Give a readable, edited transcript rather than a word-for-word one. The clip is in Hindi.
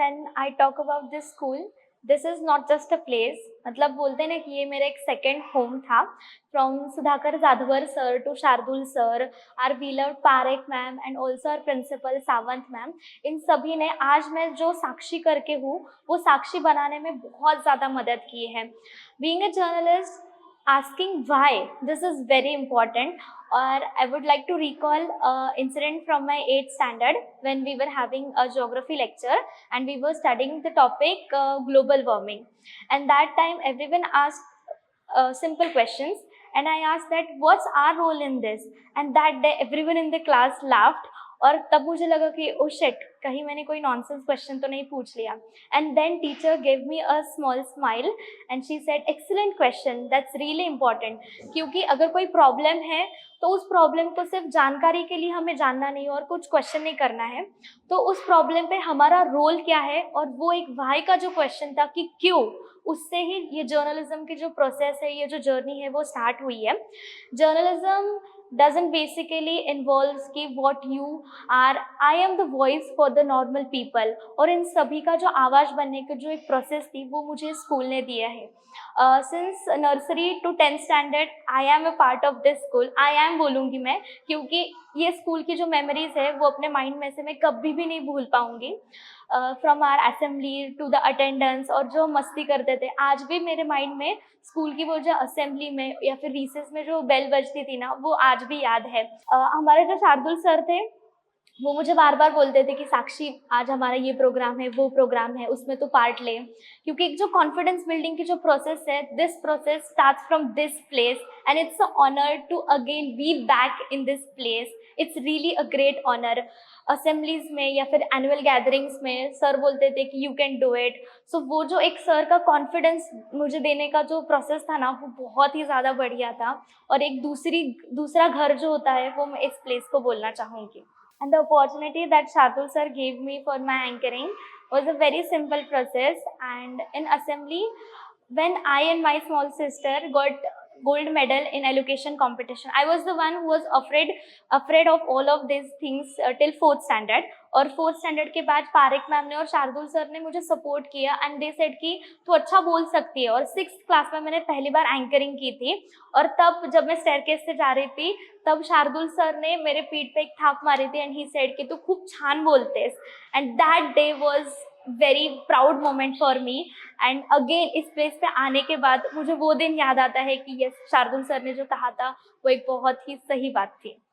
when I talk about this school, this is not just a place. मतलब बोलते हैं ना कि ये मेरा एक सेकंड होम था. From Sudhakar Jadhavar sir to Shardul sir, our beloved Parekh ma'am and also our principal Sawant ma'am, इन सभी ने आज मैं जो साक्षी करके हूँ वो साक्षी बनाने में बहुत ज़्यादा मदद की है. Being a journalist, asking why, this is very important. Or I would like to recall an incident from my 8th standard when we were having a geography lecture and we were studying the topic global warming. And that time everyone asked simple questions, and I asked that what's our role in this, and that day everyone in the class laughed. और तब मुझे लगा कि ओ शिट, कहीं मैंने कोई नॉनसेंस क्वेश्चन तो नहीं पूछ लिया. And then teacher gave me a small smile and she said excellent question, that's really important. क्योंकि अगर कोई प्रॉब्लम है तो उस प्रॉब्लम को सिर्फ जानकारी के लिए हमें जानना नहीं और कुछ क्वेश्चन नहीं करना है. तो उस प्रॉब्लम पे हमारा रोल क्या है, और वो एक वाई का जो क्वेश्चन था कि क्यों, उससे ही ये जर्नलिज्म की जो प्रोसेस है, ये जो जर्नी है वो स्टार्ट हुई है. जर्नलिज्म doesn't basically involves कि what you are, I am the voice for the normal people. और इन सभी का जो आवाज़ बनने की जो एक प्रोसेस थी वो मुझे स्कूल ने दिया है. Since nursery to 10th standard I am a part of this school. I am बोलूँगी मैं, क्योंकि ये स्कूल की जो मेमोरीज है वो अपने माइंड में से मैं कभी भी नहीं भूल पाऊँगी. From our assembly to the attendance, और जो मस्ती करते थे आज भी मेरे माइंड में स्कूल की वो जो असेंबली में या फिर रिसेस में जो बेल बजती थी ना, वो आज भी याद है. हमारे जो शार्दुल सर थे वो मुझे बार बार बोलते थे कि साक्षी आज हमारा ये प्रोग्राम है, वो प्रोग्राम है, उसमें तो पार्ट ले. क्योंकि एक जो कॉन्फिडेंस बिल्डिंग की जो प्रोसेस है, this process starts from this place and it's a honour to again be back in this place. It's really a great honour. Assemblies में या फिर एनुअल गैदरिंग्स में सर बोलते थे कि यू कैन डू इट. सो वो जो एक सर का कॉन्फिडेंस मुझे देने का जो प्रोसेस था ना, वो बहुत ही ज़्यादा बढ़िया था. और एक दूसरा घर जो होता है वो मैं इस प्लेस को बोलना चाहूँगी. And the opportunity that Shardul sir gave me for my anchoring was a very simple process. And in assembly, when I and my small sister got gold medal in elocution competition, I was the one who was afraid of all of these things till 4th standard. और 4th स्टैंडर्ड के बाद पारेख मैम ने और शार्दुल सर ने मुझे सपोर्ट किया एंड दे सेड कि तू अच्छा बोल सकती है. और 6th क्लास में मैंने पहली बार एंकरिंग की थी. और तब जब मैं स्टेयरकेस से जा रही थी तब शार्दुल सर ने मेरे पीठ पे एक थाप मारी थी एंड ही सेड कि तू खूप छान बोलतेस. And that day was very proud moment for me. And again इस प्लेस पे आने के बाद मुझे वो दिन याद आता है कि यस, शार्दुल सर ने जो कहा था वो एक बहुत ही सही बात थी.